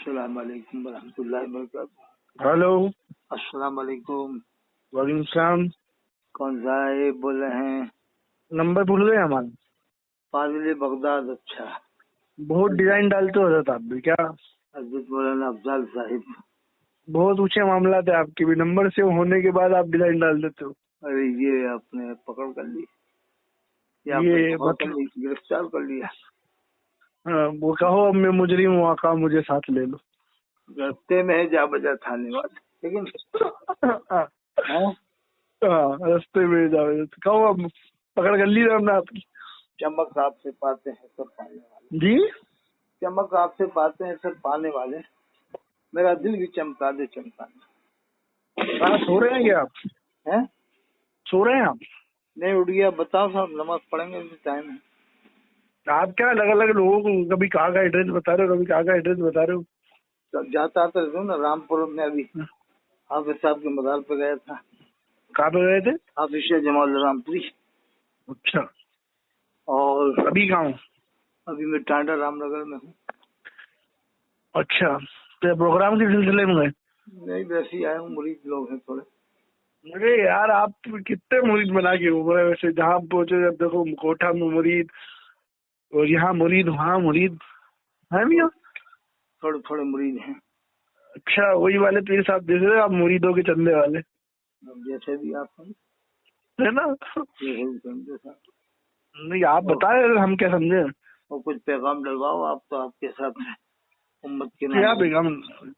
अस्सलाम वालेकुम वरहमतुल्लाहि वबरकातुहू। हेलो। अस्सलाम वालेकुम। वालेकुम सलाम। कौन साहब बोल रहे हैं? नंबर भूल गए हमारा? फाजिल बगदाद। अच्छा, बहुत डिजाइन डालते हो हजरत आप भी क्या? हजरत मौलाना अफजल साहिब। बहुत ऊंचे मामला थे आपके भी, नंबर सेव होने के बाद आप डिजाइन डाल देते हो। अरे ये आपने पकड़ कर ली, या ये पकड़ कर ली, गिरफ्तार कर लिया। हाँ, वो कहो अब मैं मुजरिम हूँ आका मुझे साथ ले लो। रास्ते में है जा बजा थाने वाले, लेकिन हाँ, रास्ते में जाओ तो कहो अब पकड़ कर ली हमने आपकी। चमक आपसे पाते हैं सब पाने वाले। जी, चमक आपसे पाते हैं सब पाने वाले। मेरा दिल भी चमका दे चमका दे। हाँ, सो रहे हैं क्या आप? हैं? सो रहे हैं आप? नहीं उठ गया। बताओ साहब, नमाज पढ़ेंगे, टाइम है। आप क्या अलग अलग लोगों को कभी कहाँ का एड्रेस बता रहे हो, कभी कहाँ का एड्रेस बता रहे हो? तो जाता आता रहता हूँ ना। रामपुर में अभी हाफिज साहब के मदार पे गया था। कहाँ पे गए थे? हाफिज जमाल रामपुरी। अच्छा, और अभी कहाँ हो? अभी मैं टांडा रामनगर में हूँ। अच्छा, तो प्रोग्राम के सिलसिले में गए? नहीं, वैसे ही आया हूँ, मुरीद लोग हैं थोड़े। अरे यार, आप कितने मुरीद बना के घूम रहे हैं वैसे, जहाँ पहुंचे जब देखो कोठा में मुरीद और यहाँ मुरीद वहाँ मुरीद है भैया। थोड़े थोड़े मुरीद हैं। अच्छा, वही वाले पीर साहब जैसे आप मुरीदों के चंदे वाले, अब जैसे भी आप हैं, है ना? जैसे भी समझे साहब। नहीं, आप बताए हम क्या समझे। और कुछ पैगाम डलवाओ आप, तो आपके साथ है उम्मत के क्या नाम। पैगाम?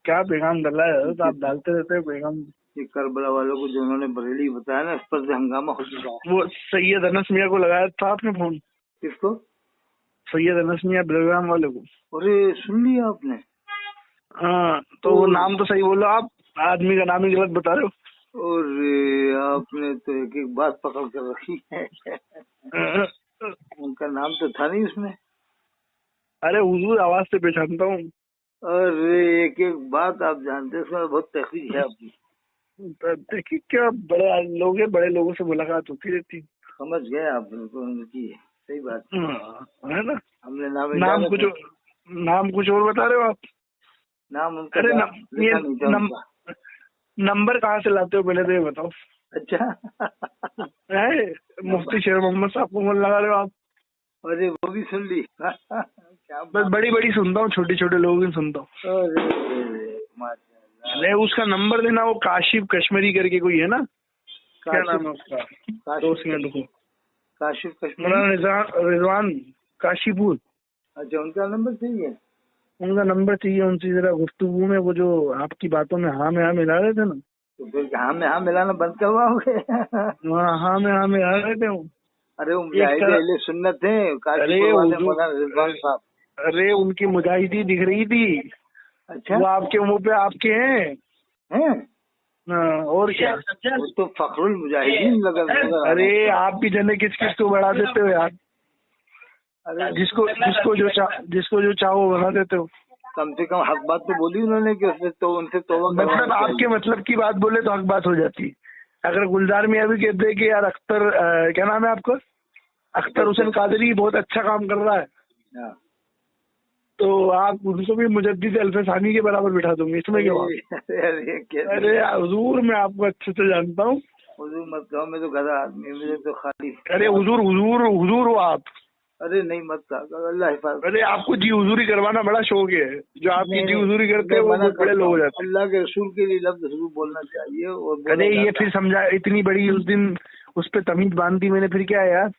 क्या पैगाम डला है तो आप डालते रहते हैं पैगाम। ये करबला वालों को जो उन्होंने बरेली बताया ना, इस पर से हंगामा हो चुका है। वो सैयद अनस मियाँ को लगाया था आपने फोन? किसको? सैयद अनस मियाँ बेलगाम वाले को। अरे सुन लिया आपने? हाँ, तो वो नाम तो सही बोलो, आप आदमी का नाम ही गलत बता रहे हो। और आपने तो एक एक बात पकड़ कर रखी है। उनका नाम तो था नहीं उसमें। अरे हुजूर आवाज से पहचानता हूँ। अरे एक एक बात आप जानते हैं, उसमें बहुत तहकीक है आपकी। देखिए क्या बड़े लोग हैं, बड़े लोगों से मुलाकात होती रहती। समझ गए आप, बिल्कुल उनकी सही बात है ना? हमने नाम नाम कुछ और बता रहे हो आप। नाम उनका अरे ये लिखा नहीं था उनका। नंबर कहाँ से लाते हो पहले तो ये बताओ। अच्छा। है मुफ्ती शेर मोहम्मद साहब को फोन लगा रहे हो आप? अरे वो भी सुन ली। क्या बस बड़ी बड़ी सुनता हूँ, छोटे छोटे लोगों की सुनता हूँ। अरे उसका नंबर देना, वो काशिफ कश्मीरी करके कोई है ना, क्या नाम है उसका? काशिफ कश्मीरी, मौलाना रिजवान काशीपुर। अच्छा, उनका नंबर चाहिए? उनका नंबर चाहिए, उनसे जरा गुफ्तगू में वो जो आपकी बातों में हाँ में हाँ मिला रहे थे ना, तो फिर हाँ में हाँ मिलाना बंद करवाओगे? हाँ में हाँ मिला रहे थे वो। अरे वो मुजाहिद सुन्नत है। अरे उनकी मुजाहिदी दिख रही थी। अच्छा, वो आपके मुंह पे आपके हैं। और क्या? वो तो फखरुल मुजाहिदीन लगा। अरे आप भी जने किस किस को बढ़ा देते हो यार। अरे जिसको जो चाहो बना देते हो। कम से कम हक बात तो बोली उन्होंने कि उसने तो उनसे तौबा मतलब आपके मतलब की बात बोले तो हक बात हो जाती। अगर गुलजार मियाँ भी कहते कि यार अख्तर, क्या नाम है आपका, अख्तर हुसैन कादरी बहुत अच्छा काम कर रहा है, तो आप उनको भी मुजद्दिद अल्फसानी के बराबर बिठा दूंगी, इसमें क्या? अरे हुजूर मैं आपको अच्छे से जानता हूँ। हुजूर मत कहो, मैं तो गधा आदमी, मुझे तो खाली। अरे हुजूर हो आप। अरे नहीं मत कहो, अल्लाह हिफाजत। अरे आपको जी हुजूरी करवाना बड़ा शौक है, जो आपकी जी हुजूरी करते हैं वो बहुत बड़े लोग हो जाते हैं। अल्लाह के रसूल के लिए लफ्ज़ जरूर बोलना चाहिए। और अरे ये फिर समझा, इतनी बड़ी उस दिन उस पे तमीज बांधी मैंने, फिर क्या है यार?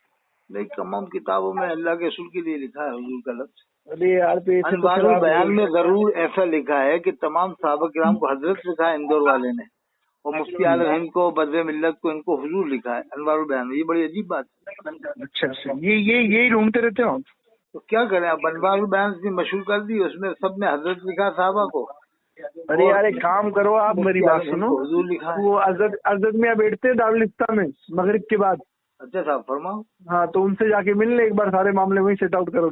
नहीं, तमाम किताबों में अल्लाह के रसूल के लिए लिखा है हुजूर का लफ्ज़। अरे यार अनवारुल बयान में जरूर ऐसा लिखा है कि तमाम सहाबा किराम को हजरत लिखा है इंदौर वाले ने, और मुफ्ती आलम हिंद को, बद्र मिल्लत को, इनको हुजूर लिखा है अनवारुल बयान में। ये बड़ी अजीब बात है। अच्छा, यही ढूंढते रहते हो? तो क्या करें आप, अनवारुल बयान इतनी मशहूर कर दी, उसमें सब ने हजरत लिखा साहबा को। अरे यार एक काम करो, आप मेरी बात सुनो, हुजूर लिखा है। वो अजद में बैठते हैं दारुल इफ्ता में मगरिब के बाद। अच्छा साहब फरमाओ। हाँ, तो उनसे जाके मिल ले एक बार, सारे मामले वही सेट आउट करो।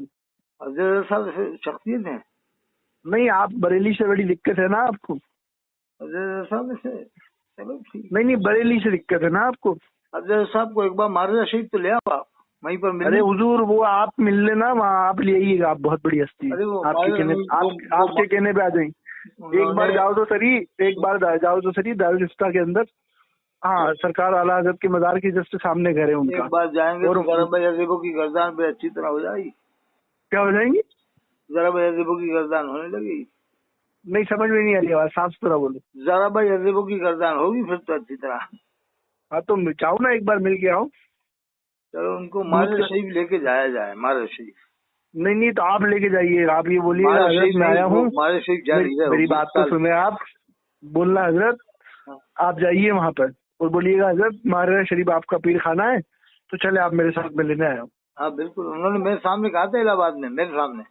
अजहर साहब शख्सियत है? नहीं, आप बरेली से बड़ी दिक्कत है ना आपको? अजहर साहब से चलो ठीक। नहीं बरेली से दिक्कत है ना आपको? अजहर साहब को एक बार मारजा शरीफ तो ले आओ आप, वहीं पर मिल। अरे हुजूर वो आप मिल लेना वहाँ, आप ले आइएगा, आप बहुत बड़ी हस्ती है, आपके कहने पे आ जाएंगे। एक बार जाओ तो सही, एक बार जाओ तो सही दारुल इफ्ता के अंदर। हाँ, सरकार आला हजरत के मजार के जस्ट सामने घर है उनका। एक बार जाएंगे तो ज़रा भाई अजीबों की गर्दान पे अच्छी तरह हो जाएगी। क्या हो जाएंगी? ज़रा भाई अजीबों की गर्दान होने लगेगी। नहीं समझ में नहीं आ रही आवाज, साफ सुथरा बोलो। ज़रा भाई अजीबों की गर्दान होगी फिर तो अच्छी तरह। हाँ तो चाहो ना, एक बार मिल के आओ। चलो उनको मारे शरीफ लेके जाया जाए, मारे शरीफ। नहीं नहीं, तो आप लेके जाइए, आप ये बोलिएगा हजरत मैं आया हूँ। मारे शरीफ जा रही है। मेरी बात तो सुने आप, बोलना हजरत आप जाइए वहाँ पर और बोलिएगा हजरत मारे शरीफ आपका पीर खाना है, तो चले आप मेरे साथ में लेने आए हो। हाँ बिल्कुल, उन्होंने मेरे सामने कहा था इलाहाबाद में, मेरे सामने।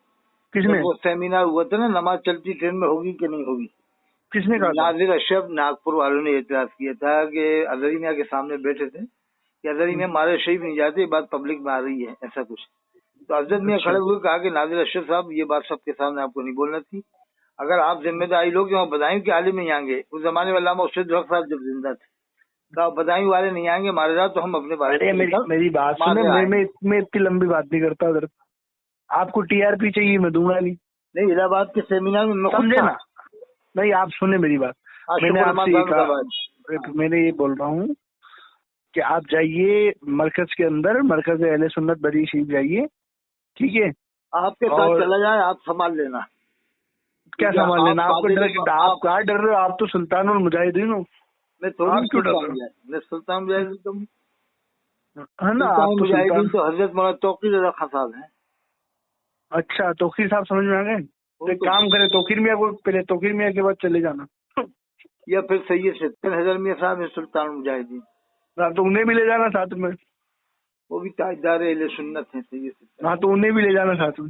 किसने? वो सेमिनार हुआ था ना, नमाज चलती ट्रेन में होगी कि नहीं होगी। किसने कहा? नाजिर अशरफ नागपुर वालों ने एतराज किया था कि अजहरी मियां के सामने बैठे थे कि अजहरी मियां मारे शरीफ नहीं जाते, ये बात पब्लिक में आ रही है, ऐसा कुछ। तो अजहर मियां खड़े हुए कहा कि नाजिर अशरफ साहब ये बात सबके सामने आपको नहीं बोलना थी, अगर आप जिम्मेदारी लोग वहाँ बदायूं के आलिम नहीं आएंगे, उस जमाने में अल्लामा उस्ताद हक साहब जब जिंदा थे, तो बदायूं वाले नहीं आएंगे मारे जाओ तो हम अपने बारे में। मेरी बात सुने, मैं इतनी लंबी बात नहीं करता उधर, आपको टीआरपी चाहिए मैं दूंगा नहीं। इलाहाबाद के सेमिनार में समझे ना? नहीं आप सुने मेरी बात, मैंने आपसे ये कहा, मैंने ये बोल रहा हूँ कि आप जाइए मरकज के अंदर, मरकज अहले सुन्नत बरी शरीफ जाइए, ठीक है? आपके साथ चला जाए, आप संभाल लेना। क्या संभाल लेना? आपको डर, आप कहाँ डर रहे हो? आप तो सुल्तान और मुजाहिदीन हो। मैं थोड़ी क्यों डर रहा हूँ? मैं सुल्तान मुजाहिदीन तो है ना, आप तो मुजाहिदीन तो हजरत मौलाना तौकीर रज़ा खान साहब हैं। अच्छा, तौकीर साहब समझ में आ गए। तो एक काम करे, तौकीर मियां को पहले, तौकीर मियां के बाद चले जाना, या फिर सैयद सत्तर हज़ार मियां साहब है सुल्तान मुजाहिदीन, तो उन्हें भी ले जाना साथ में। वो भी ताजदार अहले सुन्नत हैं सैयद सत्तर। हाँ तो उन्हें भी ले जाना साथ में।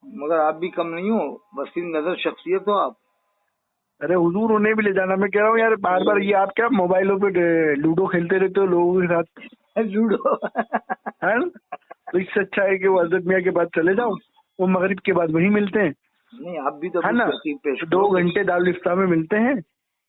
मगर आप भी कम नहीं हो, वसीम नजर शख्सियत हो आप। अरे हुजूर उन्हें भी ले जाना। मैं कह रहा हूँ यार, बार बार ये आप क्या मोबाइलों पे लूडो खेलते रहते हो लोगों के साथ? लूडो है ना? तो इससे अच्छा है कि वो हजरत मियां के बाद चले जाओ, वो मगरिब के बाद वहीं मिलते हैं। नहीं आप भी तो है ना, 2 घंटे दारुल इफ्ता में मिलते हैं,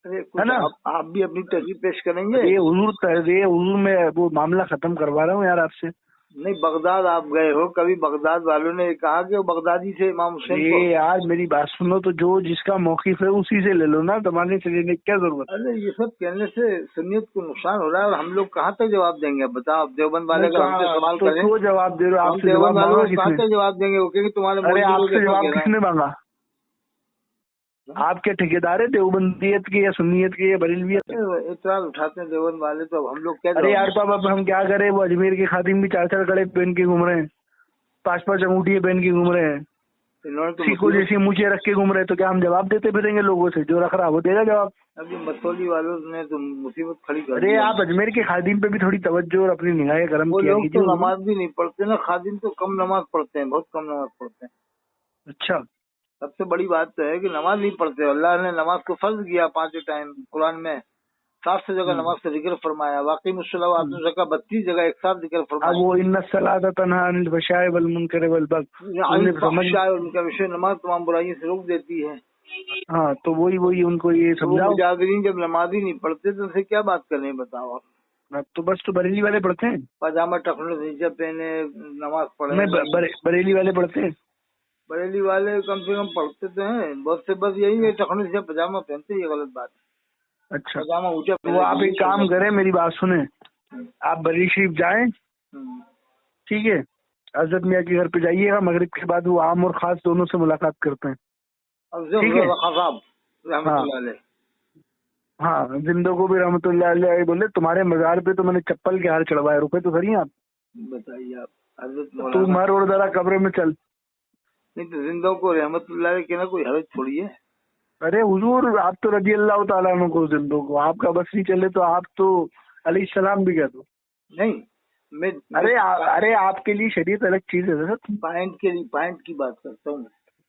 है ना? आप भी अपनी तहरीर पेश करेंगे। ये हुजूर मैं वो मामला खत्म करवा रहा हूँ यार आपसे। नहीं, बगदाद आप गए हो कभी? बगदाद वालों ने कहा कि वो बगदादी से इमाम हुसैन को। यार मेरी बात सुनो, तो जो जिसका मौक़िफ़ है उसी से ले लो ना, दबाने से लेने की क्या जरूरत? अरे ये सब कहने से सुन्नियत को नुकसान हो रहा है, और हम लोग कहाँ तक जवाब देंगे? बताओ, देवबंद वाले का हमसे सवाल करें तो जवाब दे रहे हो? आपसे देवबंद वालों को कहाँ तक जवाब देंगे? वो कहेंगे तुम्हारे। अरे आपसे जवाब किसने मांगा? आप क्या ठेकेदार है देवबंदियत के या सुन्नियत के या बरेलवियत? इतराज उठाते हैं देवबंद वाले, तो हम लोग क्या? अरे यार तो अब हम क्या करें? वो अजमेर के खादिम भी 4-4 कड़े पहन के घूम रहे हैं, 5-5 अंगूठी पहन के घूम रहे हैं, सीखो जैसी मुझे रख के घूम रहे हैं, तो क्या हम जवाब देते फिरेंगे लोगों से? जो रख रहा वो देगा जवाब। अभी मसौली वालों ने तो मुसीबत खड़ी कर दी। अरे आप अजमेर के खादिम पे भी थोड़ी तवज्जो और अपनी निगाहें गरम किया कीजिए। तो नमाज भी नहीं पढ़ते ना, खादिम तो कम नमाज पढ़ते हैं, बहुत कम नमाज पढ़ते हैं। अच्छा, सबसे बड़ी बात तो है कि नमाज नहीं पढ़ते। अल्लाह ने नमाज को फर्ज किया 5 टाइम, कुरान में 7 जगह नमाज का जिक्र फरमाया। वाकई मुसल्ला 32 जगह एक साथ जिक्र फरमाया। वो इन्ना सलात तन्हा अनिल फहशाए वल मुनकर वल बग़य, उनका विषय नमाज तमाम बुराइयों से रोक देती है। हाँ तो वही उनको ये समझाओ। मुजाहिदीन जब नमाज ही नहीं पढ़ते तो उनसे क्या बात करनी, बताओ आप? तो बस तो बरेली वाले पढ़ते हैं, पजामा टखने नीचे पहने नमाज पढ़े। बरेली वाले पढ़ते हैं। बरेली वाले कम से कम पढ़ते तो हैं, बहुत से बस यही है टखने से पजामा पहनते, ये गलत बात है। अच्छा, पजामा ऊंचा। तो आप एक काम करें, मेरी बात सुने, आप बरेली शरीफ जाएं, ठीक है? हजरत मियां के घर पे जाइएगा, मगरिब के बाद वो आम और खास दोनों से मुलाकात करते हैं, ठीक है? हाँ, जिंदों को भी रहमतुल्लाह अलैह बोले, तुम्हारे मजार पे तो मैंने चप्पल के हार चढ़वाए, रुपए तो सही आप बताइए। आप तू मर और जरा कब्र में चल। नहीं तो जिंदों को रहमतुल्लाह अलैह कहना कोई हरज थोड़ी है। अरे हुजूर आप तो रजी अल्लाह तआला अन्हु को, जिंदों को आपका बस नहीं चले तो आप तो अलैहिस्सलाम भी कह दो। नहीं मैं अरे आपके लिए शरीयत अलग चीज है सर। पॉइंट की बात करता हूँ।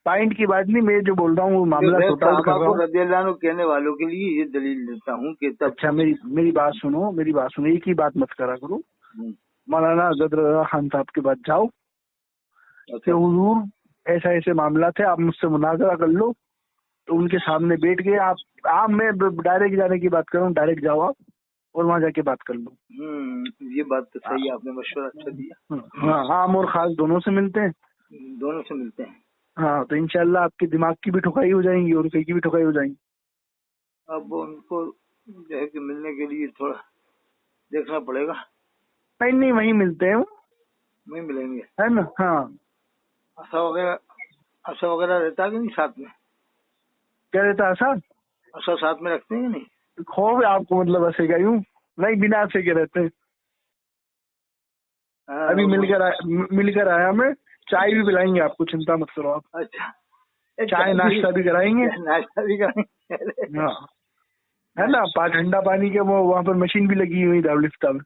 पॉइंट की बात नहीं, मैं जो बोल रहा हूँ वो मामला छोटा कर रहा हूँ। रज़ी अल्लाह अन्हु कहने वालों के लिए ये दलील देता हूँ कि तब। अच्छा मेरी बात सुनो, एक ही बात मत करा करो। मौलाना हज़रत रज़ा खान साहब के बाद जाओ कि हुजूर ऐसा ऐसे मामला थे, आप मुझसे मुनाजरा कर लो, तो उनके सामने बैठ के आप मैं डायरेक्ट जाने की बात कर रहा हूँ, डायरेक्ट जाओ आप और वहाँ जाके बात कर लो। ये बात तो सही है, आपने मशवरा अच्छा दिया। हाँ, आम और खास दोनों से मिलते हैं। दोनों से मिलते हैं। हाँ, तो इंशाल्लाह आपके दिमाग की भी ठुकाई हो जाएंगी और कहीं की भी ठुकाई हो जाएंगी। अब उनको जो है कि मिलने के लिए थोड़ा देखना पड़ेगा। नहीं नहीं, वहीं मिलते हैं वो, वहीं मिलेंगे। है ना। हाँ, आशा वगैरह रहता है कि नहीं साथ में? क्या रहता है सर? आशा साथ में रखते हैं कि नहीं? खौफ है आपको, मतलब ऐसे क्या यूं? नहीं, बिना ऐसे के रहते हैं। हाँ, अभी मिलकर आया मैं, चाय भी पिलाएंगे आपको, चिंता मत करो आप। अच्छा, चाय नाश्ता भी कराएंगे। नाश्ता भी कराएंगे। हाँ, है ना। ठंडा पानी के वो वहाँ पर मशीन भी लगी हुई दावलिफ्ता में,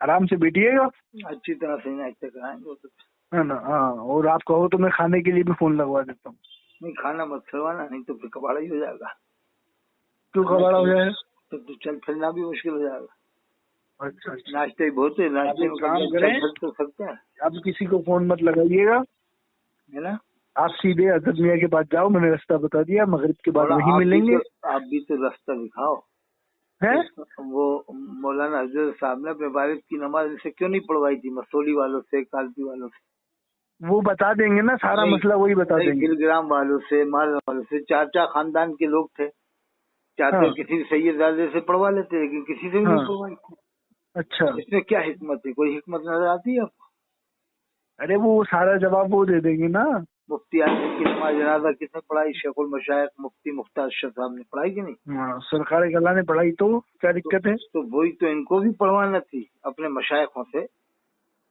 आराम से बैठिएगा। अच्छी तरह से नाश्ता कराएंगे वो तो। है ना। हाँ, और आप कहो तो मैं खाने के लिए भी फोन लगवा देता हूँ। नहीं, खाना मत खिलवाना, नहीं तो फिर कबाड़ा ही हो जाएगा। क्यों कबाड़ा हो जाएगा? तो चल फिरना भी मुश्किल हो जाएगा। अच्छा अच्छा, नाश्ते ही बहुत है, आप नाश्ते एक में काम चल करें, फिर तो सकते हैं, आप किसी को फोन मत लगाइएगा, है ना। आप सीधे हजरत मियाँ के पास जाओ, मैंने रास्ता बता दिया, मगरिब के बाद थोड़ा वहीं मिलेंगे। आप भी तो रास्ता दिखाओ। हैं? वो मौलाना हजरत साहब ने अपने वारिस की नमाज से क्यों नहीं पढ़वाई थी मसोली वालों से, कालपी वालों से? वो बता देंगे ना, सारा मसला वही बता देंगे। गिलग्राम वालों से, माल वालों से, चाचा खानदान के लोग थे, चाहते हाँ किसी सैयदजादे से पढ़वा लेते, लेकिन किसी से भी नहीं हाँ। पढ़वाई। अच्छा, इसमें क्या हिकमत है? कोई हिकमत नजर आती है आपको? अरे वो सारा जवाब वो दे देंगे ना। मुफ्ती आजम की नमाज जनाजा किसने पढ़ाई? शेखुल मशाइख मुफ्ती मुख्तार अशरफ साहब ने पढ़ाई कि नहीं? हाँ, सरकार कला ने पढ़ाई, तो क्या दिक्कत है? तो वही तो इनको भी पढ़वाना थी अपने मशाइखों से,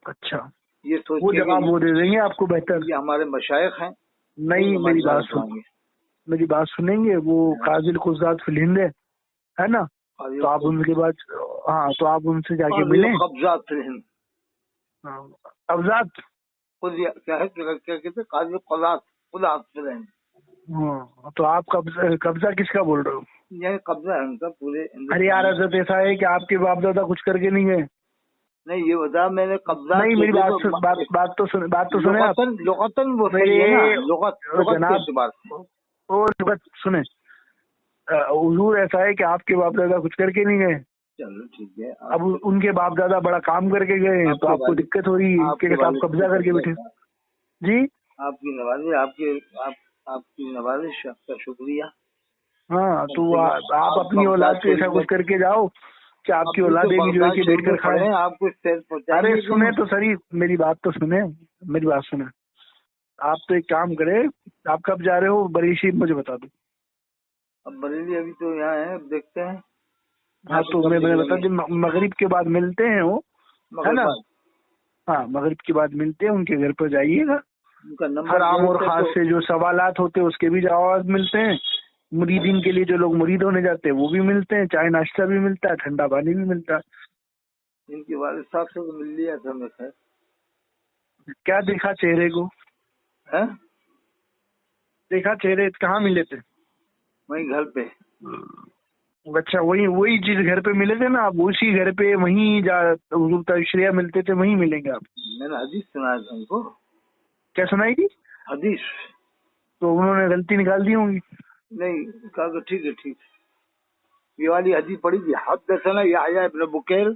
अच्छा, ये सोच वो के जवाब वो दे देंगे आपको बेहतर। ये हमारे मशाइख हैं, नहीं, नमाज मेरी बात जनाजा सुन, पढ़ाएंगे। मेरी बात सुनेंगे, वो काजिल खुजात फिल हिंद है ना, तो आप उनके बाद, हाँ, तो आप उनसे जाके मिलें। कब्जात फिल हिंद, हाँ, अवजात। क्या है, क्या कहते हैं, काजिल खुजात फिल हिंद। हाँ, तो आप कब्जा किसका बोल रहे हो? यह कब्जा है उनका पूरे हिंदुस्तान। अरे यार, ऐसा है कि आपके बाप दादा कुछ करके नहीं गए। नहीं, ये बता, मैंने कब्जा नहीं, मेरी बात तो सुने आप लोकतन वो सही है ना, लुगत के जनाब। एतबार से। वो लुगत सुने, हुजूर ऐसा है कि आपके बाप दादा कुछ करके नहीं गए। चलो ठीक है, अब उनके बाप दादा बड़ा काम करके गए हैं, तो आपको दिक्कत हो रही है कि आप कब्जा करके बैठे। जी, आपकी नवाज़ी, आपकी नवाजिश, आपका शुक्रिया। हाँ, तो आप अपनी औलाद से ऐसा कुछ करके जाओ कि आपकी औलाद भी जो है कि बैठ कर खाए। आपको अरे सुने तो सही, मेरी बात तो सुने, मेरी बात सुने। आप तो एक काम करे, आप कब जा रहे हो बरेली शरीफ, मुझे बता दो। अब बरेली अभी तो यहाँ है, अब देखते हैं। हाँ, तो मैंने बता दी, मगरिब के बाद मिलते हैं वो, है ना। हाँ, मगरिब के बाद मिलते हैं, उनके घर पर जाइएगा। हर आम और खास से जो सवालात होते हैं उसके भी जवाब मिलते हैं। मुरीदीन के लिए जो लोग मुरीद होने जाते हैं वो भी मिलते हैं, चाय नाश्ता भी मिलता है, ठंडा पानी भी मिलता है। इनके वालिद साहब से तो मिल लिया था मैं। खैर, क्या देखा चेहरे को? है? देखा चेहरे कहाँ मिले थे? वहीं घर पे। अच्छा, वही चीज घर पे मिले थे ना, आप उसी घर पे वहीं तशरिया मिलते थे, वहीं मिलेंगे आप। मैंने हदीस सुनाया था उनको। क्या सुनाई थी? हदीस। तो उन्होंने गलती निकाल दी होंगी। नहीं, कहा ठीक है, ठीक है, ये वाली हदीस पढ़ी थी। हदसना यहया इब्न बुकैर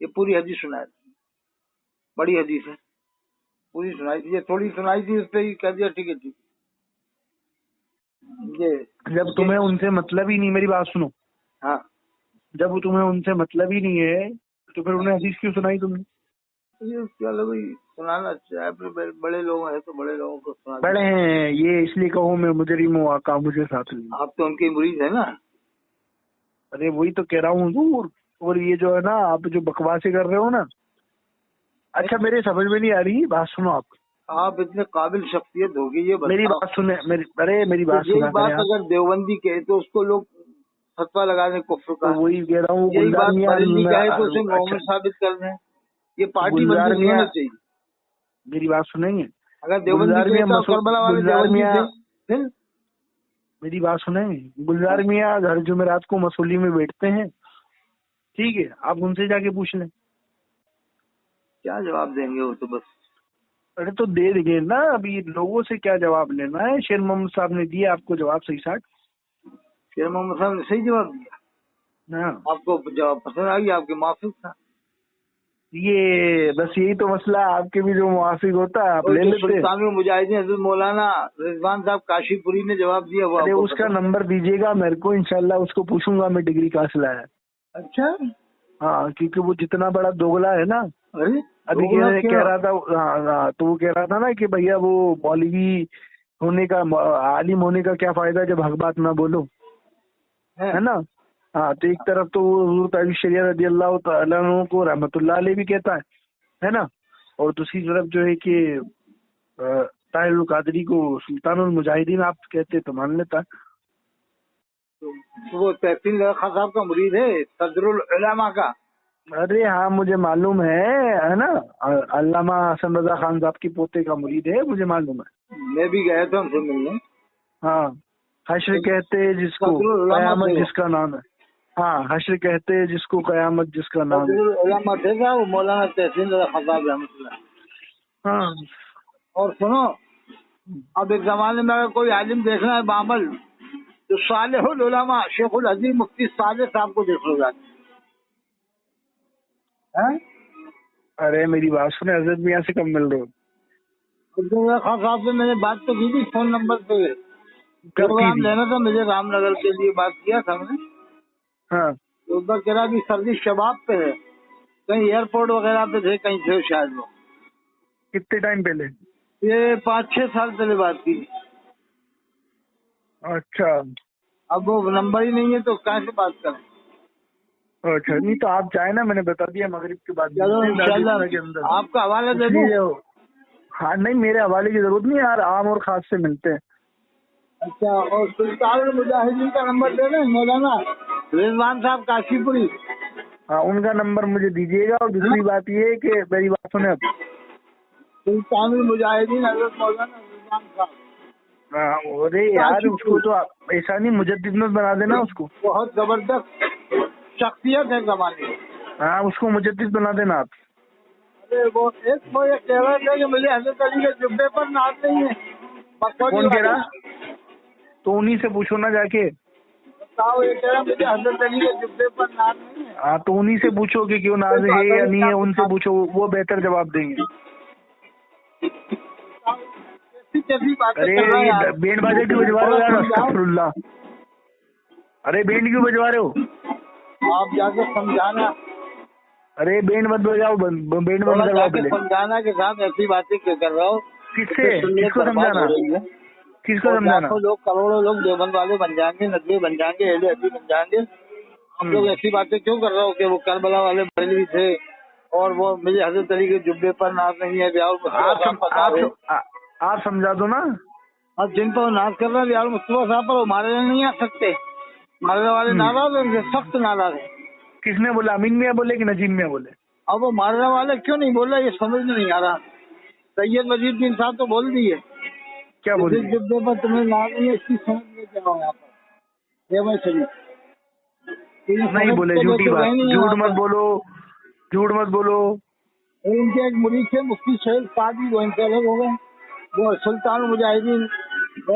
ये पूरी हदीस सुनाई, बड़ी हदीस है, पूरी सुनाई थी। ये थोड़ी सुनाई थी, उस पर ही कह दिया ठीक है ठीक। जब तुम्हें उनसे मतलब ही नहीं, मेरी बात सुनो। हाँ, जब तुम्हें उनसे मतलब ही नहीं है तो फिर उन्हें हदीस क्यों सुनाई तुमने? ये क्या भाई, सुनाना चाहिए, बड़े लोग हैं तो बड़े लोगों को सुना। बड़े हैं ये, इसलिए कहो मैं मुजरिम हूँ, आका मुझे साथ ली। आप तो उनके मुरीद है ना। अरे वही तो कह रहा हूँ हुजूर। और ये जो है ना, आप जो बकवासें कर रहे हो ना, अच्छा मेरे समझ में नहीं आ रही बात, सुनो आप इतने काबिल शख्सियत होगी, ये मेरी बात सुने, मेरी बात तो यही बात अगर देवबंदी कहे तो उसको लोग फतवा लगाने कुफ्र का, तो वही कह रहा हूँ। यही बात बरेली कहे तो उसे मोहम्मद साबित कर रहे हैं। ये पार्टी बंदी नहीं होनी चाहिए। मेरी बात सुनेंगे? अगर देवबंदी कहे तो करबला वाले देवबंदी थे। मेरी बात सुनेंगे? गुलजार मियाँ हर जुमेरात को मसूली में बैठते हैं, ठीक है, आप उनसे जाके पूछ लें। क्या जवाब देंगे वो तो बस। अरे तो दे देंगे ना, अभी लोगों से क्या जवाब लेना है। शेर मोहम्मद साहब ने दिया आपको जवाब सही साठ। शेर मोहम्मद साहब ने सही जवाब दिया, हाँ, आपको जवाब पसंद आ गया, आपके माफिक था। ये बस यही तो मसला है, आपके भी जो मुआफिक होता है आप ले जो लेते हैं। सुल्तानुल मुजाहिदीन हज़रत मौलाना रिजवान साहब काशीपुरी ने जवाब दिया वो अरे आपको उसका पसंद। नंबर दीजिएगा मेरे को, इंशाल्लाह उसको पूछूंगा मैं डिग्री कहाँ से लाया है। अच्छा, हाँ, क्योंकि वो जितना बड़ा दोगला है ना, अरे अभी कह रहा था। हाँ हाँ, तो वो कह रहा था ना कि भैया वो मौलवी होने का, आलिम होने का क्या फायदा जब हक बात ना बोलो, है ना। हाँ, तो एक तरफ तो वो हुज़ूर तारिक शरीयत रज़ी अल्लाह तआला अन्हु को रहमतुल्लाह अलैह भी कहता है ना, और दूसरी तरफ जो है कि ताहिरुल कादरी को सुल्तानुल मुजाहिदीन आप कहते तो मान लेता। तो वो तहसील खान साहब का मुरीद है, सदरुल उलमा का। अरे हाँ, मुझे मालूम है ना, अल्लामा हसन रजा खान साहब की पोते का मुरीद है, मुझे मालूम है। मैं भी गया था उनसे मिलने। हाँ, हश्र कहते हैं जिसको, सदरुल उलमा कयामत थे वो। जिसका नाम है। हाँ, हश्र कहते हैं जिसको, कयामत जिसका नाम है। सदरुल उलमा थे क्या वो मौलाना तहसील खान साहब रहमतुल्लाह। हाँ, और सुनो, अब एक जमाने में अगर कोई आलिम देखना है बामल, तो सालेहुल उलमा शेखुल अजीम मुफ्ती साले साहब को देख लो जाके। हैं? अरे मेरी बात सुने, हजरत मियाँ से कब मिल रहे हो? खान साहब से मैंने बात तो की थी फोन नंबर पे, कब की प्रोग्राम थी? लेना था मुझे रामनगर के लिए, बात किया था मैंने। हाँ, तो उधर कह रहा भी सर्दी शबाब पे है, कहीं एयरपोर्ट वगैरह पे थे, कहीं थे शायद वो। कितने टाइम पहले? ये 5-6 साल पहले बात की। अच्छा अब वो नंबर ही नहीं है तो कहाँ से बात करें। अच्छा, नहीं तो आप जाए ना, मैंने बता दिया मगरिब के बाद चलो मिलते हैं इंशाल्लाह, दादी के अंदर। आपका हवाला दे दूं? इसलिए हाँ, नहीं मेरे हवाले की जरूरत नहीं यार, आम और खास से मिलते हैं। अच्छा, और सुल्तानुल मुजाहिदीन का नंबर दे दें मौलाना रिजवान साहब काशीपुरी। हाँ, उनका नंबर मुझे दीजिएगा। और दूसरी बात ये है कि मेरी बात सुने अब। सुल्तानुल मुजाहिदीन हज़रत मौलाना रिजवान साहब हाँ, अरे यार उसको तो आप ऐसा नहीं मुजद्दिद मत बना देना उसको। बहुत जबरदस्त शख्सियत है जमाने की। हाँ, उसको मुजद्दिद बना देना आप। अरे वो ये कह रहे थे कि मुझे हज़रत अली के जुब्बे पर नाज नहीं है। कौन कह रहा? तो उन्हीं से पूछो ना जाके। बताओ, ये कह रहा मुझे हज़रत अली के जुब्बे पर नाज नहीं है। हाँ, तो उन्हीं से पूछो कि क्यों नाज है या नहीं है, उनसे पूछो, वो बेहतर जवाब देंगे। कैसी बातें अरे कर रहे हैं ये यार। बैंड बाजा क्यों बजवा रहे हो यार, अस्तगफुरुल्लाह। अरे बैंड क्यों बजवा रहे हो? आप जाके समझाना, अरे बैंड मत बजाओ, बैंड बंद करवाओ जाके पहले। समझाना के साथ ऐसी बातें क्यों कर रहे हो। किससे? किसको समझाना? किसको समझाना? लाखों लोग, करोड़ों लोग देवबंद वाले बन जाएंगे, नदवी बन जाएंगे, अहले हदीस बन जाएंगे। आप लोग ऐसी बातें क्यों कर रहे हो कि वो करबला वाले बरेलवी थे और वो मुझे हज़रत अली के जुब्बे पर नाज नहीं है। आप समझा दो ना। अब जिन पर नाज कर रहे हैं बिहार मुस्तफा साहब पर, वो मारे नहीं आ सकते। मारने वाले नाराज है, सख्त नाराज है। किसने बोला? अमीन मियाँ बोले कि नजीम मियाँ बोले? अब वो मारने वाले क्यों नहीं बोल रहे, ये समझ में नहीं आ रहा। सैयद वजीरुद्दीन साहब तो बोल दिए, क्या बोले? जुब्बे पर तुम्हें नाज नहीं है, इसकी समझ लेके आओ यहाँ पर। ये भाई शरीफ नहीं बोले, झूठी बात, झूठ मत बोलो, झूठ मत बोलो। इनके एक मुरीद थे मुफ्ती सोहेल कादी, वो इनसे अलग हो गए। वो सुल्तानुल मुजाहिदीन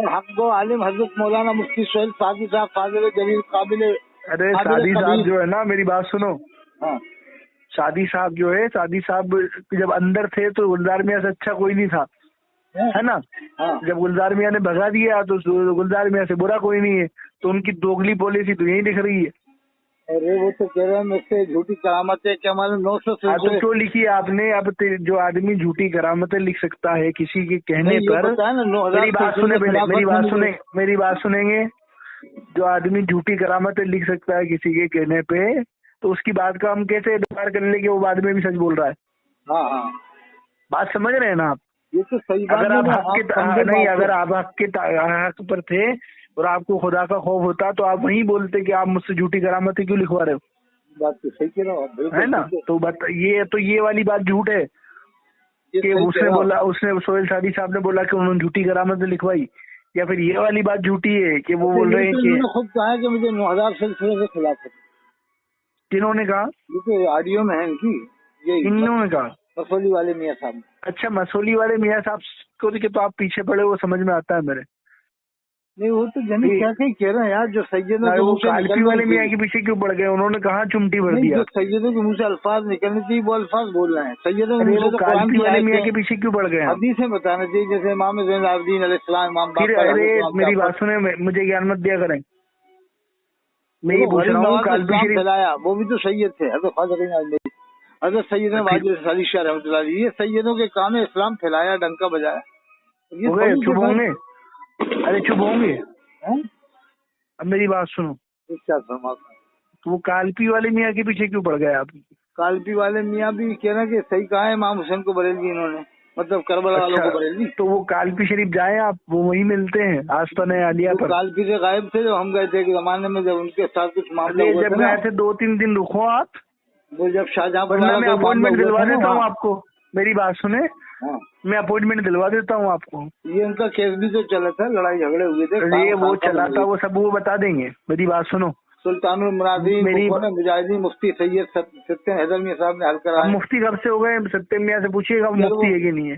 हक गो आलिम हजरत मौलाना मुफ्ती सोहेल सादी साहब फाजिल जलील काबिल। अरे सादी साहब जो है ना, मेरी बात सुनो। हाँ, सादी साहब जो है, सादी साहब जब अंदर थे तो गुलजार मियाँ से अच्छा कोई नहीं था, है ना। हाँ। जब गुलजार मियाँ ने भगा दिया तो गुलजार मियाँ से बुरा कोई नहीं है, तो उनकी दोगली पॉलिसी तो यही दिख रही है। अरे वो तो कह रहे हैं मुझसे झूठी करामतें कि हमारे 900 हाँ, तो क्यों लिखी आपने? अब जो आदमी झूठी करामतें लिख सकता है किसी के कहने पर, मेरी बात सुने पहले, मेरी बात सुनेंगे। जो आदमी झूठी करामतें लिख सकता है किसी के कहने पे, तो उसकी बात का हम कैसे इनकार कर ले कि वो बाद में भी सच बोल रहा है? हाँ हाँ, बात समझ रहे हैं ना आप? ये तो सही बात अगर आप है। अगर आप हक पर थे और आपको खुदा का खौफ होता तो आप वहीं बोलते कि आप मुझसे झूठी करामतें क्यों लिखवा रहे हो। बात तो सही कह रहा हूँ, है ना। तो ये वाली बात झूठ है कि उसने बोला, उसने सोहेल सादी साहब ने बोला कि उन्होंने झूठी करामतें लिखवाई, या फिर ये वाली बात झूठी है कि वो बोल रहे हैं कि खुद कहा है कि मुझे 9000 सिलसिले के खिलाफ है। किन्होंने कहा? ये तो ऑडियो में है इनकी, ये इन्होंने कहा मसौली वाले मियाँ साहब। अच्छा, मसौली वाले मियाँ साहब को देखिए तो आप पीछे पड़े, वो समझ में आता है मेरे। नहीं वो तो जनी क्या कह रहे हैं यार, जो सैयदों के वो मुंह से कालपी वाले मियाँ के पीछे क्यों पड़ गए? उन्होंने कहा चुमटी भर दिया। जो सैयदों के मुंह से अल्फाज निकलने चाहिए वो अल्फाज बोल रहे हैं। सैयदों के अरे मुंह वो से तो कालपी वाले मियाँ के पीछे क्यों पड़ गए? हदीसें बताना चाहिए, जैसे इमाम ज़ैनुल आबिदीन अलैहिस्सलाम, इमाम फिर बाक़र। अरे मेरी बात सुने, मुझे ज्ञान मत दिया करें। मैं ये पूछ रहा हूँ कालपी शरीफ फैलाया, वो भी तो सैयद थे, हज़रत सैयद वाजिद अली शाह रहमतुल्लाह अलैह। ये सैयदों के काम है इस्लाम फैलाया, डंका बजाया। हो गए, चुप होंगे? अरे चुप होंगे? अब मेरी बात सुनो, क्या फरमा? तो वो कालपी वाले मियाँ के पीछे क्यों पड़ गए आप? कालपी वाले मियाँ भी कह रहे हैं कि सही कहा है, इमाम हुसैन को बरेलवी इन्होंने, मतलब करबला वालों को बरेलवी। तो वो कालपी शरीफ जाए आप, वो वहीं मिलते हैं आस्ताने आलिया पर। कालपी से गायब थे जब हम गए थे के जमाने में, जब उनके साथ कुछ मामला हुआ था। जब गए थे 2-3 दिन रुको आप। वो जब शाहजहां पर मैं अपॉइंटमेंट दिलवा देता हूँ आपको। मेरी बात सुने, मैं अपॉइंटमेंट दिलवा देता हूँ आपको। ये उनका केस भी तो चला था, लड़ाई झगड़े हुए थे। ये वो चला था, वो सब वो बता देंगे। मेरी बात सुनो, सुल्तानुल मुनाज़िरीन मुजाहिदीन मुफ्ती सैयद सत्यम हैदर मियां साहब ने हल कराया। मुफ्ती कब से हो गए? सत्यम मियां से पूछिएगा मुफ्ती है कि नहीं है।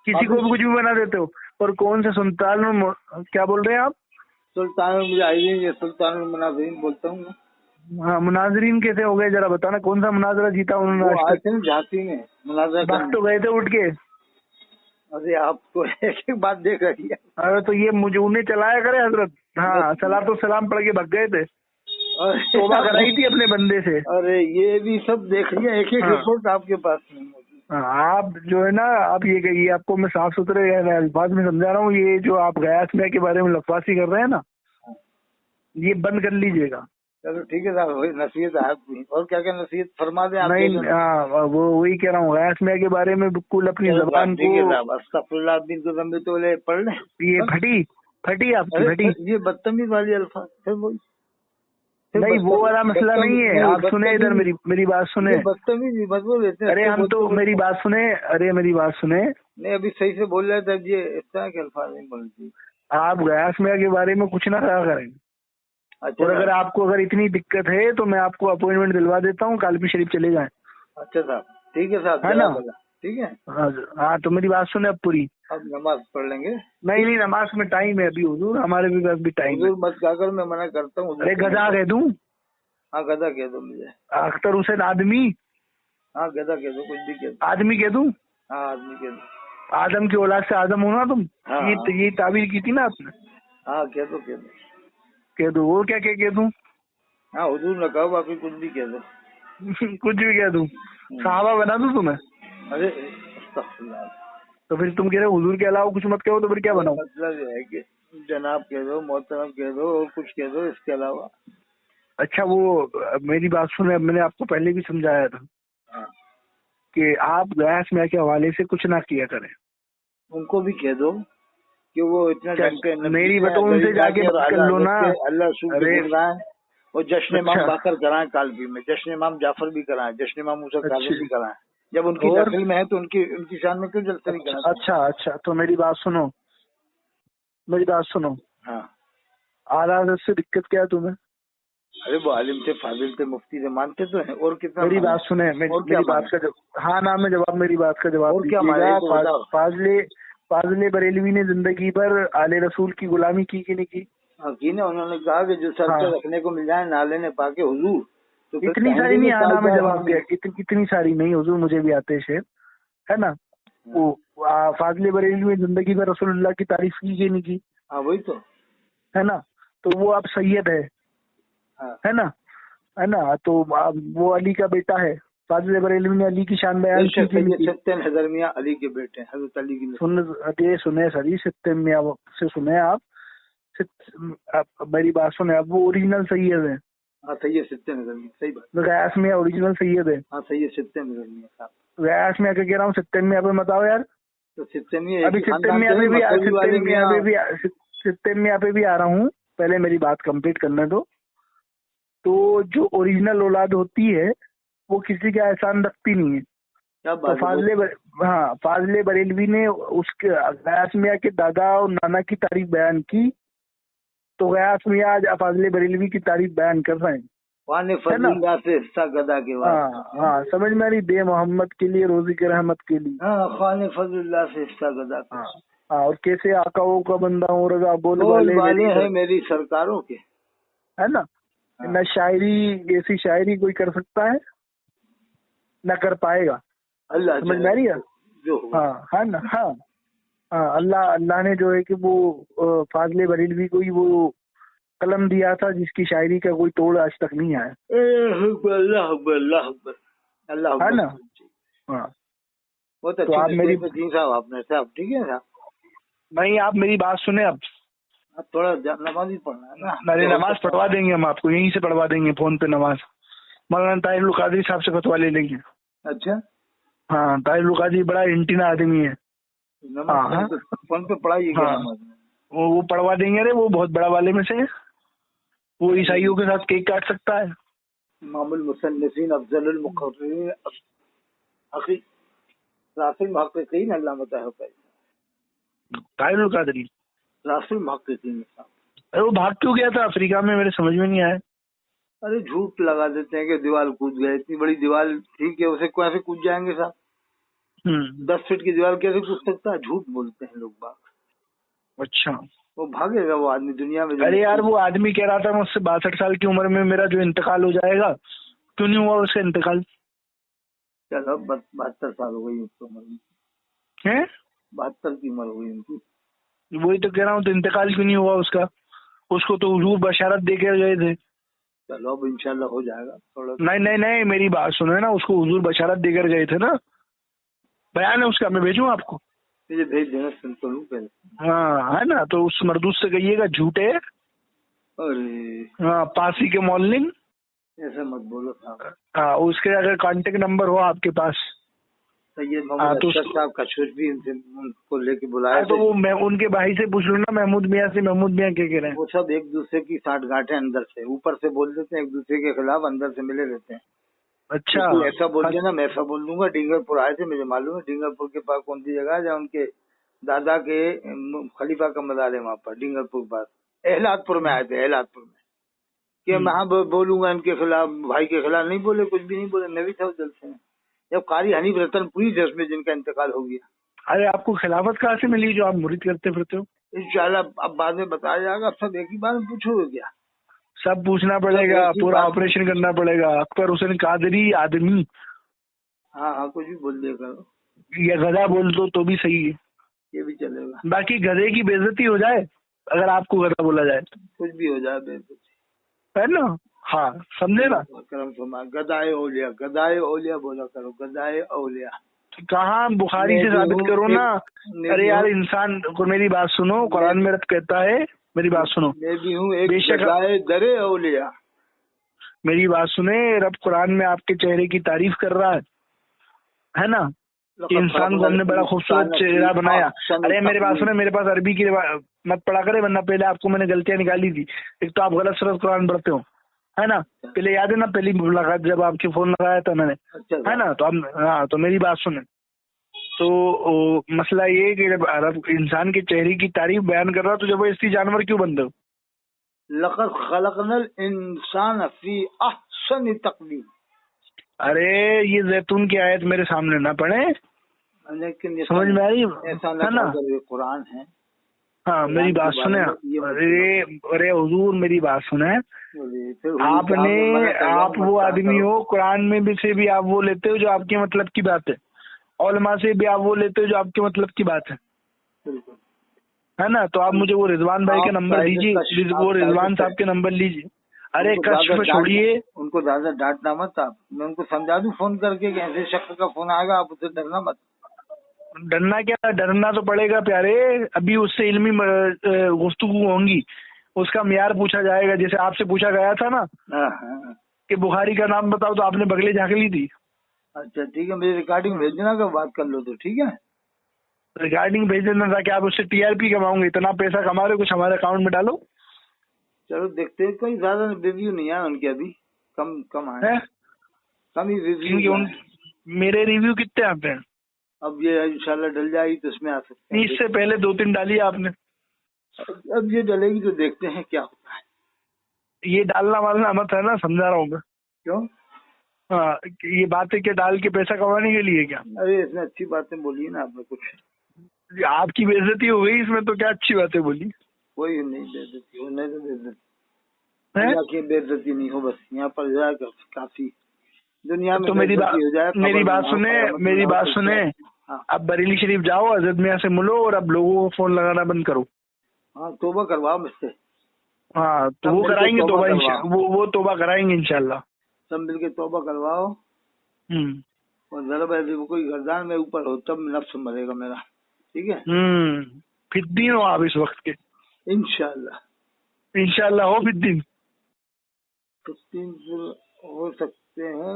किसी को भी कुछ भी बना देते हो। और कौन से सुल्तानुल, क्या बोल रहे हैं आप? सुल्तानुल मुजाहिदीन या सुल्तानुल मुनाज़िरीन बोलता हूँ। हाँ, मुनाजरीन कैसे हो गए जरा बताना, कौन सा मुनाजरा जीता उन्होंने आज तक? झांसी में मुनाजरा वक्त तो गए थे उठ के। अरे आपको एक बात देख रही है। अरे तो ये मुझे उन्हें चलाया करे हजरत। हाँ, सलात तो सलाम पढ़ के भग गए थे, तौबा कराई थी अपने बंदे से। अरे ये भी सब देख लिया, एक एक रिपोर्ट आपके पास में। आप जो है ना, आप ये कहिए, आपको मैं साफ सुथरे अल्फाज में समझा रहा हूँ, ये जो आप गयास मियां के बारे में लफासी कर रहे हैं ना, ये बंद कर लीजिएगा। चलो ठीक है साहब, नसीहत आपकी। और क्या क्या नसीहत फरमा दें आप? नहीं, वो वही कह रहा हूँ, गयास मियां के बारे में बिल्कुल अपनी जबान को अस्तगफिरुल्लाह दिन को जम्बे तो ले पढ़ लें। ये फटी आपकी फटी, ये बदतमीज वाली अल्फाज फिर वही। नहीं वो वाला मसला नहीं है। आप सुने इधर, मेरी बात सुने। बदतमीजी मत बोल देते। अरे हम तो, मेरी बात सुने, अरे मेरी बात सुने। नहीं अभी सही से बोल रहे थे, ये इस तरह के अल्फाज नहीं बोलती। आप गयास मियां के बारे में कुछ ना कहा करें। अच्छा, और अगर आपको अगर इतनी दिक्कत है तो मैं आपको अपॉइंटमेंट दिलवा देता हूँ, कालपी शरीफ चले जाएं। अच्छा साहब, ठीक है साहब, है ना? ठीक है। हाँ तो मेरी बात सुने अब पूरी। अब नमाज पढ़ लेंगे। नहीं नमाज में टाइम है अभी हुजूर, हमारे भी पास भी टाइम है। मत कहकर मैं मना करता हूँ। अरे गधा कह दूं? हाँ गधा कह दो मुझे। अख्तर हुसैन आदमी? हाँ गधा कह दो, कुछ भी कह दो। आदमी कह दूं? हाँ आदमी कह दो। आदम की औलाद से आदम होना तुम? हाँ, ये ताबीर की थी ना आपने? हाँ कह दो कह दो। और क्या क्या कह दूं? हाँ हुजूर न कहो, बाकी कुछ भी कह दो। कुछ भी कह दूं? सहाबा बना दूं तुम्हें? अरे तो फिर तुम कह रहे हो हुजूर के अलावा कुछ मत कहो, तो फिर क्या बनाऊं? मतलब ये है कि जनाब कह दो, मोहतरम कह दो, और कुछ कह दो इसके अलावा। अच्छा वो मेरी बात सुने, मैंने आपको पहले भी समझाया था कि आप गयास मियां के हवाले से कुछ ना किया करें। उनको भी कह दो कि वो इतना मेरी बतो उनसे जाके बात कर लो ना। अल्लाह वो जश्न इमाम बाकर कराएं, कालबी में जश्न इमाम जाफर भी कराएं, जश्न इमाम मूसा काज़िम भी कराएं। जब उनकी नस्ल में है तो उनकी शान में क्यों जलसे नहीं कराते? अच्छा तो मेरी बात सुनो, हाँ। आला हज़रत से दिक्कत क्या है तुम्हें? अरे वो आलिम थे, फाजिल थे, मुफ्ती थे, मानते तो हैं। और कितना? मेरी बात सुने, मेरी बात का हाँ ना में जवाब, मेरी बात का जवाब दीजिएगा। फाजले बरेलवी ने जिंदगी भर आले रसूल की गुलामी की कि नहीं की? हाँ की ना। उन्होंने कहा कि जो सर पे रखने को मिल जाए नाले ने पाके हुजूर, तो इतनी सारी नहीं आना में जवाब दिया, इतनी सारी नहीं हुजूर, मुझे भी आते शेर, है ना? वो फाजले बरेलवी में जिंदगी भर रसूलुल्लाह की तारीफ की कि नहीं की? हाँ वही तो है ना? तो वो अब सैयद है, है ना? तो वो अली का बेटा है। फाजिल बरेलवी ने अली की शान बयान की। सत्यम हैदर मियां अली के बेटे, हजरत अली की। सुने सरी सत्यम मियां से सुने आप मेरी बात सुने। अब वो ओरिजिनल सैयद है। हाँ सैयद सत्यम हैदर मियां, सही बात। गयास मियां ओरिजिनल सैयद है। हाँ सैयद सत्यम हैदर मियां साहब। गयास मियां का कह रहा हूँ, सत्यम मियां पे बताओ यार। तो सत्यम मियां अभी सत्यम मियां पे भी आ रहा हूँ, पहले मेरी बात कंप्लीट करने दो। तो जो ओरिजिनल औलाद होती है वो किसी का एहसान रखती नहीं है। तो फाजले बरेलवी ने उसके गयास मियां के दादा और नाना की तारीफ बयान की, तो गयास मियां आज फाजले बरेलवी की तारीफ बयान कर रहे हैं। वाने फजलुल्लाह से हिस्सा गदा के बाद। हाँ समझ में आ रही, दे मोहम्मद के लिए रोजी के रहमत के लिए। हाँ, खाने फजलुल्लाह से हिस्सा गदा के। हाँ, और कैसे आकाओं का बंदा हूँ रजा बोल वाले हैं मेरी सरकारों के, है ना। न शायरी ऐसी शायरी कोई कर सकता है, न कर पाएगा। अल्लाह समझ में आ रही है। हाँ है ना। हाँ हाँ, अल्लाह ने जो है कि वो फाजले बरेलवी को ही वो कलम दिया था जिसकी शायरी का कोई तोड़ आज तक नहीं आया। अल्लाह है ना। हाँ, बहुत तो आप मेरी साहब आपने साहब ठीक है साहब। नहीं, आप मेरी बात सुने। अब थोड़ा नमाज ही पढ़ना है ना। अरे नमाज पढ़वा देंगे हम आपको, यहीं से पढ़वा देंगे फोन पे नमाज। मौलाना ताहिरुल कादरी साहब से फतवा ले लेंगे। अच्छा। हाँ, ताहिरुल कादरी बड़ा इंटीना आदमी है। हाँ, फोन पे पढ़ाइए। हाँ, वो पढ़वा देंगे। अरे वो बहुत बड़ा वाले में से है, वो ईसाइयों के साथ केक काट सकता है। मामुल मुसन्निफीन अफजलुल मुक़र्रिरीन रासिल मुहक्किकीन अल्लामा ताहिरुल कादरी रासिल मुहक्किकीन। अरे वो भाग क्यों गया था अफ्रीका में, मेरे समझ में नहीं आया। अरे झूठ लगा देते हैं कि दीवार कूद गए, इतनी बड़ी दीवार ठीक है, उसे कैसे कूद जाएंगे साहब। 10 फीट की दीवार कैसे कूद सकता है, झूठ बोलते हैं लोग बाग। अच्छा, वो भागेगा वो आदमी दुनिया में। अरे यार वो आदमी कह रहा था मुझसे 62 साल की उम्र में मेरा जो इंतकाल हो जाएगा, क्यों नहीं हुआ उसका इंतकाल। चलो 72 साल हो गई उसकी उम्र है, 72 की उम्र हो गई उनकी। वही तो कह रहा हूँ, तो इंतकाल क्यों नहीं हुआ उसका। उसको तो हुजूर बशारत दे के गए थे। चलो अब इंशाल्लाह हो जाएगा थोड़ा। नहीं, मेरी बात सुनो ना, उसको हुजूर बशारत देकर गए थे ना। बयान है उसका, मैं भेजूं आपको। मुझे भेज देना, सुन तो लूं पहले। हाँ है ना, तो उस मरदूस से कहिएगा झूठे। अरे हाँ, पासी के मौलिन ऐसा मत बोलो साहब। हाँ, उसके अगर कांटेक्ट नंबर हो आपके पास। सैयद मोहम्मद अशरफ साहब का भी उनको लेके बुलाया। तो वो मैं उनके भाई से पूछ लूँ ना, महमूद मियाँ से। महमूद मियाँ क्या कह रहे हैं। वो सब एक दूसरे की साठगांठ है, अंदर से ऊपर से बोल देते हैं, एक दूसरे के खिलाफ अंदर से मिले रहते हैं। अच्छा, ऐसा बोल देना, मैं ऐसा बोल दूंगा। डिंगरपुर आए थे, मुझे मालूम है डिंगरपुर के पास कौन सी जगह है जहाँ उनके दादा के खलीफा का मदार है, वहाँ पर डिंगरपुर पास एहलादपुर में आए थे। एहलादपुर में कि मैं बोलूंगा इनके खिलाफ, भाई के खिलाफ। नहीं बोले, कुछ भी नहीं बोले, मैं भी था उधर से। जब कारी हनीफ रतनपुरी थे उसमें जिनका इंतकाल हो गया। अरे आपको खिलाफत कहाँ से मिली जो आप मुरीद करते फिरते हो। इंशाल्लाह अब बाद में बताया जाएगा। अब सब एक ही बार में पूछोगे क्या। सब पूछना पड़ेगा, पूरा ऑपरेशन करना पड़ेगा। अख्तर हुसैन कादरी आदमी। हाँ, कुछ भी बोल दिया करो, या गधा बोल दो तो भी सही है, ये भी चलेगा। बाकी गधे की बेइज्जती हो जाए अगर आपको गधा बोला जाए तो। कुछ भी हो जाए बेइज्जती, है ना। हाँ, समझे ना। करम फरमा, गदाए ओलिया बोला करो, गदाए ओलिया। कहाँ बुखारी से साबित करो ना। अरे यार, इंसान को मेरी बात सुनो, कुरान में रब कहता है, मेरी बात सुनो। मैं भी हूँ एक गदाए दरे ओलिया। मेरी बात सुने, रब कुरान में आपके चेहरे की तारीफ कर रहा है ना। इंसान को हमने बड़ा खूबसूरत चेहरा बनाया। अरे मेरी बात सुने, मेरे पास अरबी की मत पढ़ा करे, वरना पहले आपको मैंने गलतियां निकाली थी। एक तो आप गलत सलत कुरान पढ़ते हो, है ना। पहले याद है ना, पहली मुलाकात जब आपके फोन लगाया था मैंने, है ना। तो अब हाँ, तो मेरी बात सुने। तो मसला ये कि जब अरब इंसान के चेहरे की तारीफ बयान कर रहा, तो जबरदस्ती जानवर क्यों बन दो। लक़द खलक़नल इंसान फी अहसन तक़वीम। अरे ये जैतून की आयत मेरे सामने ना पढ़े, लेकिन समझ में आई है ना। ये कुरान है। हाँ, मेरी बात सुने। अरे हुजूर मेरी बात सुने। आप वो आदमी हो, कुरान में भी से भी आप वो लेते हो जो आपके मतलब की बात है, उलमा से भी आप वो लेते हो जो आपके मतलब की बात है ना। तो आप मुझे वो रिजवान भाई का नंबर दीजिए, वो रिजवान साहब के नंबर लीजिए। अरे कश्फ छोड़िए, उनको ज्यादा डांटना मत आप। मैं उनको समझा दूं फोन करके कि ऐसे शख्स का फोन आएगा, आप उससे डरना मत। डरना क्या, डरना तो पड़ेगा प्यारे। अभी उससे इल्मी गुफ्तगू होंगी, उसका मियार पूछा जाएगा, जैसे आपसे पूछा गया था ना कि बुखारी का नाम बताओ, तो आपने बगले झाँक ली थी। अच्छा ठीक है, मेरी रिकॉर्डिंग भेज देना, का बात कर लो तो ठीक है। रिकॉर्डिंग भेज देना ताकि आप उससे टीआरपी कमाओगे। इतना पैसा कमा रहे हो, कुछ हमारे अकाउंट में डालो। चलो देखते हैं, कोई ज्यादा रिव्यू नहीं आया उनके अभी, कम आए, कम ही रिव्यू। मेरे रिव्यू कितने आते हैं। अब ये इंशाल्लाह डल जाएगी तो इसमें आ सकते हैं। इससे पहले 2-3 डाली आपने, अब ये डलेगी तो देखते हैं क्या होता है। ये डालना वालना मत है ना, समझा रहा हूँ मैं। क्यों? हाँ, ये बातें क्या डाल के पैसा कमाने के लिए क्या? अरे इसमें अच्छी बातें बोली ना आपने कुछ। आपकी बेइज्जती हो गई इसमें, तो क्या अच्छी बातें बोली? कोई नहीं बेइज्जती हो, नहीं तो बेइज्जती है? अल्लाह की बेइज्जती नहीं हो, बस यहाँ पर जाकर काफी दुनिया में तो मेरी बात बेइज्जती हो जाए। मेरी बात सुने, मेरी बात सुने। हाँ अब बरेली शरीफ जाओ, हजरत मियाँ से मिलो, और अब लोगों को फोन लगाना बंद करो। हाँ, तौबा करवाओ मुझसे। हाँ, तो सब वो मिलके कराएंगे तौबा तौबा, करवाओ। वो तौबा कराएंगे इंशाल्लाह। सब मिलके तौबा करवाओ। और जरा ऐसे कोई गर्दान में ऊपर हो तब नफ्स मरेगा मेरा, ठीक है? फिद्दीन हो आप इस वक्त के, इंशाल्लाह हो फिद्दीन। 15 हो सकते हैं,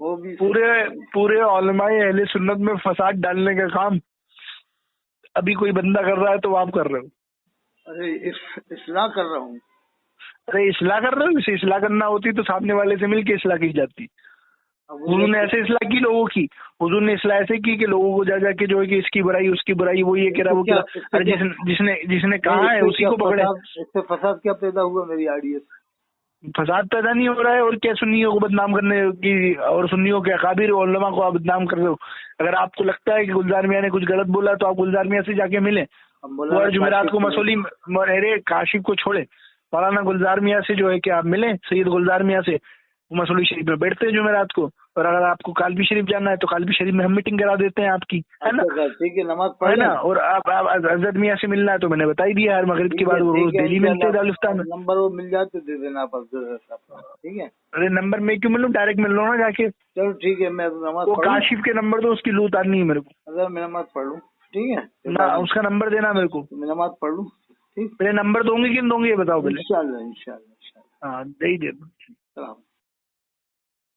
हो भी पूरे उलमाए अहले सुन्नत में फसाद डालने का काम अभी कोई बंदा कर रहा है तो आप कर रहे हो। अरे इस्लाह कर रहा हूँ। अरे इस्लाह कर रहे हो? इसे इस्लाह करना होती तो सामने वाले से मिलके इस्लाह की जाती। हुजूर ने ऐसे इस्लाह की लोगों की, हुजूर ने इस्लाह ऐसे की कि लोगों को जा जाके जो है कि इसकी बुराई उसकी बुराई, वो ये कह रहा वो क्या। अरे जिसने कहा है उसी को पकड़े। इससे फसाद क्या पैदा हुआ मेरी आइडिया? फसाद पैदा नहीं हो रहा है, और क्या सुन्नियों को बदनाम करने की, और सुन्नियों के अकाबिर उलमा को आप बदनाम कर रहे हो। अगर आपको लगता है कि गुलजार मियाँ ने कुछ गलत बोला तो आप गुलजार मियाँ से जाके मिले। और जुमेरात को मसूली, अरे काशिफ को छोड़े, मौलाना गुलजार मियाँ से जो है कि आप मिले, सैयद गुलजार मियाँ से, वो मसूली शरीफ में बैठते हैं जुमेरात को। और अगर आपको कालबी शरीफ जाना है तो कालबी शरीफ में हम मीटिंग करा देते हैं आपकी, है ना? ठीक है, नमाज पढ़ है ना? और आप हजरत मियाँ से मिलना है तो मैंने बता ही दिया यार, मगरिब के बाद वो रोज डेली मिलते हैं दालिस्तान में। नंबर वो मिल जाए तो दे देना आप, ठीक है? अरे नंबर मैं क्यों मिलूं, डायरेक्ट मिल लो ना जाके। चलो ठीक है, मैं नमाज वो काशिफ के नंबर दो, उसकी लूट आनी है मेरे को। अगर मैं नमाज पढ़ लूँ, ठीक है ना, उसका नंबर देना मेरे को। मैं नमाज पढ़ लूँ, ठीक? पहले नंबर दोगे कि नहीं दोगे ये बताओ पहले। इंशाल्लाह इंशाल्लाह। हाँ दे ही दे।